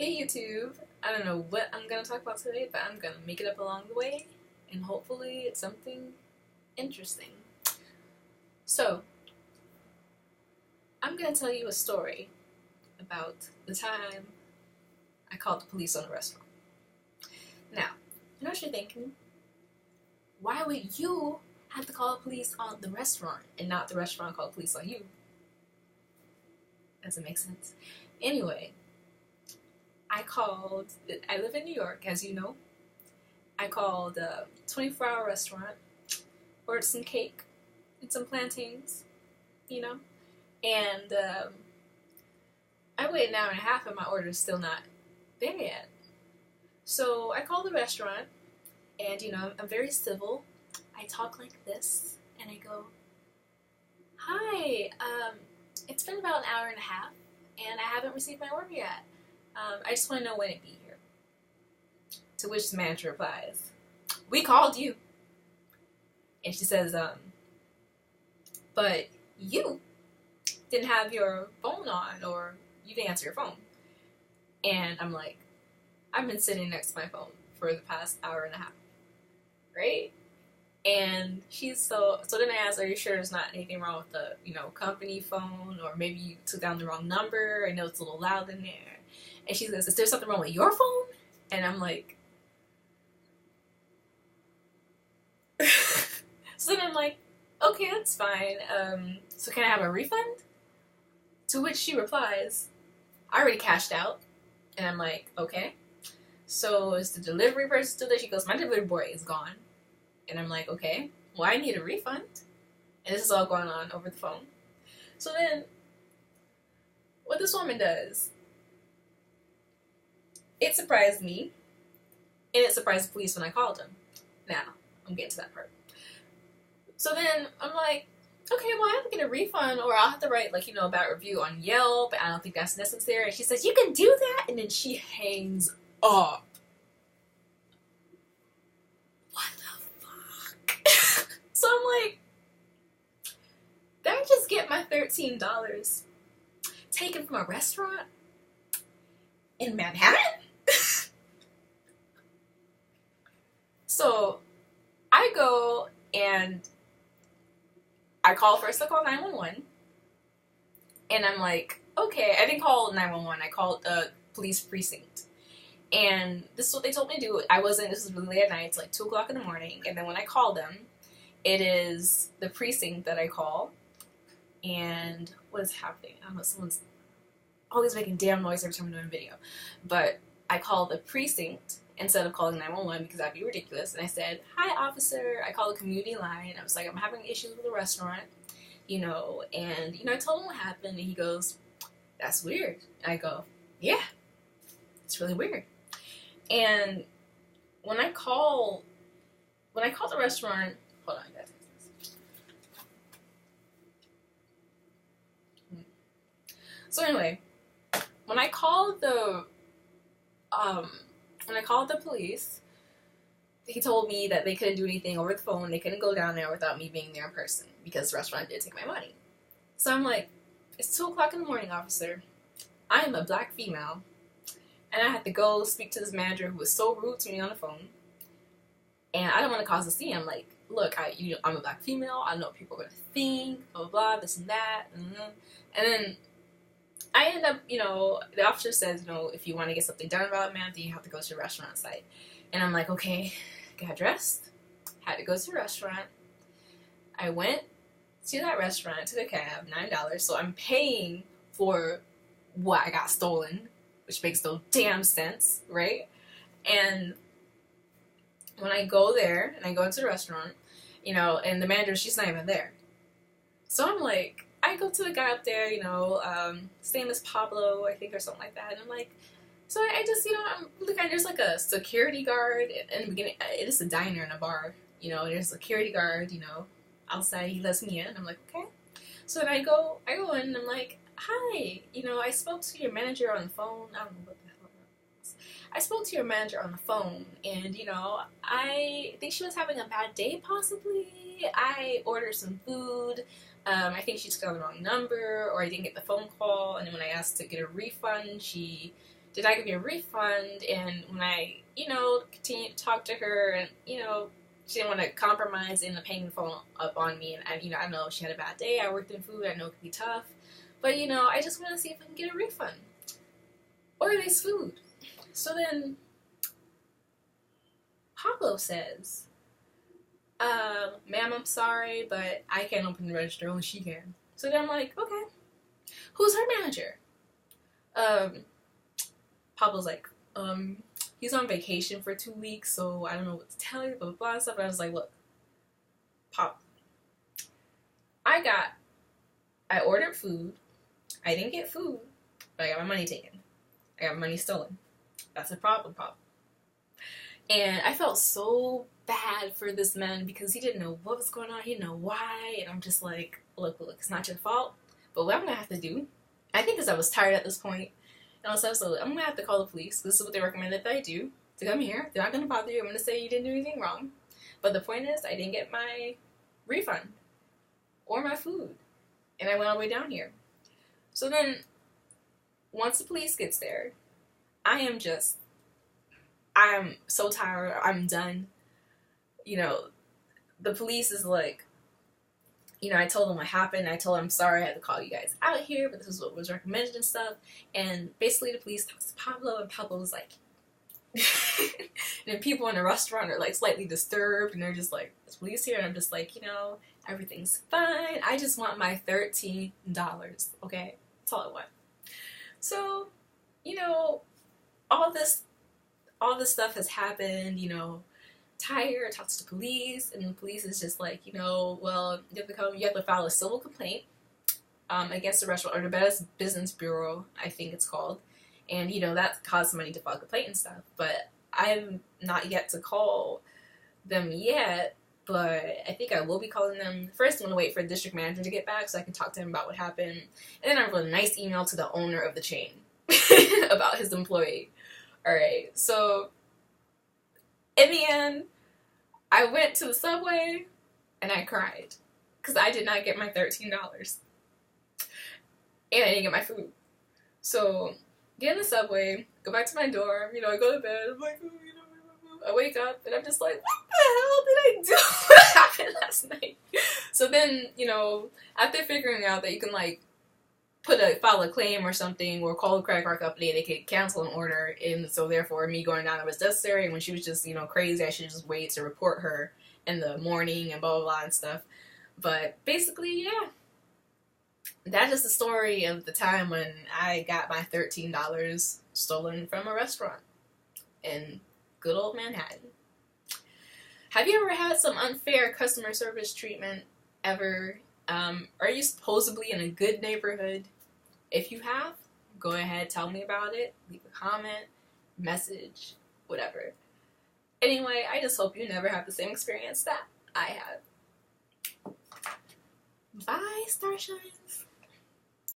Hey YouTube, I don't know what I'm gonna talk about today, but I'm gonna make it up along the way, and hopefully it's something interesting. So, I'm gonna tell you a story about the time I called the police on a restaurant. Now, I know what you're thinking. Why would you have to call the police on the restaurant and not the restaurant call the police on you? Doesn't make sense. Anyway, I live in New York, as you know. I called a 24-hour restaurant, ordered some cake and some plantains, you know, and I waited an hour and a half and my order is still not there yet. So I called the restaurant and, I'm very civil. I talk like this and I go, "Hi, it's been about an hour and a half and I haven't received my order yet. I just want to know when it'd be here." To which the manager replies, "We called you." And she says, "But you didn't have your phone on, or you didn't answer your phone." And I'm like, I've been sitting next to my phone for the past hour and a half, right? And so then I asked, "Are you sure there's not anything wrong with the, company phone, or maybe you took down the wrong number? I know it's a little loud in there." And she says, "Is there something wrong with your phone?" And I'm like, so then I'm like, "Okay, that's fine. So can I have a refund?" To which she replies, "I already cashed out." And I'm like, "Okay. So is the delivery person still there?" She goes, "My delivery boy is gone." And I'm like, "Okay. Well, I need a refund." And this is all going on over the phone. So then, what this woman does, it surprised me, and it surprised the police when I called them. Now, I'm getting to that part. So then, I'm like, "Okay, well, I have to get a refund, or I'll have to write, a bad review on Yelp, and I don't think that's necessary." And she says, "You can do that?" And then she hangs up. What the fuck? So I'm like, did I just get my $13 taken from a restaurant in Manhattan? So I go and I call 911, and I'm like, okay, I didn't call 911, I called the police precinct. And this is what they told me to do. This was really late at night, it's like 2 o'clock in the morning, and then when I call them, it is the precinct that I call, and what is happening? I don't know, someone's always making damn noise every time I'm doing a video. But I call the precinct instead of calling 911 because that'd be ridiculous. And I said, "Hi, officer." I called the community line. I was like, "I'm having issues with the restaurant, and, I told him what happened. And he goes, "That's weird." And I go, "Yeah, it's really weird." And when I call the restaurant, hold on, guys. So anyway, when I called the police, he told me that they couldn't do anything over the phone. They couldn't go down there without me being there in person because the restaurant did take my money. So I'm like, "It's 2 o'clock in the morning, officer. I am a black female, and I had to go speak to this manager who was so rude to me on the phone. And I don't want to cause a scene. I'm like, look, I'm a black female. I know what people are going to think, blah, blah, blah, this and that." And then I end up, the officer says, "If you want to get something done about it, ma'am, then you have to go to the restaurant site." And I'm like, okay, got dressed, had to go to the restaurant. I went to that restaurant, took a cab, $9, so I'm paying for what I got stolen, which makes no damn sense, right? And when I go there, and I go into the restaurant, and the manager, she's not even there. So I'm like, I go to the guy up there, his name is Pablo, I think, or something like that, and I'm like, so I just, I'm looking, there's like a security guard in the beginning. It is a diner and a bar, there's a security guard, outside, he lets me in, and I'm like, okay. So then I go in, and I'm like, "Hi, I spoke to your manager on the phone." I don't know what the hell that was. I spoke to your manager on the phone, and, I think she was having a bad day, possibly. I ordered some food. I think she took down the wrong number, or I didn't get the phone call, and then when I asked to get a refund, she did I give me a refund? And when I, continued to talk to her, and, she didn't want to compromise in the paying the phone up on me. And, I know she had a bad day. I worked in food. I know it could be tough. But, I just want to see if I can get a refund. Order this food. So then, Pablo says, ma'am, I'm sorry, but I can't open the register. Only she can. So then I'm like, okay. Who's her manager? Pablo's like, he's on vacation for 2 weeks, so I don't know what to tell you, blah, blah, blah, stuff. And I was like, look, Pop, I ordered food. I didn't get food, but I got my money taken. I got my money stolen. That's a problem, Pop. And I felt so bad for this man because he didn't know what was going on. He didn't know why. And I'm just like, look, it's not your fault. But what I'm going to have to do, I think because I was tired at this point, and I was so I'm going to have to call the police. This is what they recommended that I do. To come here. They're not going to bother you. I'm going to say you didn't do anything wrong. But the point is, I didn't get my refund or my food. And I went all the way down here. So then, once the police gets there, I am so tired. I'm done. The police is like, I told them what happened. I told them, I'm sorry I had to call you guys out here, but this is what was recommended and stuff. And basically the police talks to Pablo, and Pablo was like, and then people in the restaurant are like slightly disturbed, and they're just like, there's police here, and I'm just like, everything's fine. I just want my $13, okay? That's all I want. So, all this stuff has happened, Tyre talks to police, and the police is just like, well, you have to file a civil complaint against the restaurant, or the Better Business Bureau, I think it's called. And, that caused somebody to file a complaint and stuff. But I'm not yet to call them yet, but I think I will be calling them. First, I'm going to wait for the district manager to get back so I can talk to him about what happened. And then I wrote a nice email to the owner of the chain about his employee. Alright, so in the end, I went to the Subway and I cried because I did not get my $13 and I didn't get my food. So get in the Subway, go back to my dorm, I go to bed, I'm like, I wake up and I'm just like, what the hell did I do? What happened last night? So then, after figuring out that you can file a claim or something, or call a credit card company, they could cancel an order, and so therefore me going down there was necessary. And when she was just, crazy, I should just wait to report her in the morning and blah, blah, blah and stuff. But basically, yeah. That is the story of the time when I got my $13 stolen from a restaurant in good old Manhattan. Have you ever had some unfair customer service treatment ever? Are you supposedly in a good neighborhood? If you have, go ahead, tell me about it. Leave a comment, message, whatever. Anyway, I just hope you never have the same experience that I had. Bye, Starshines.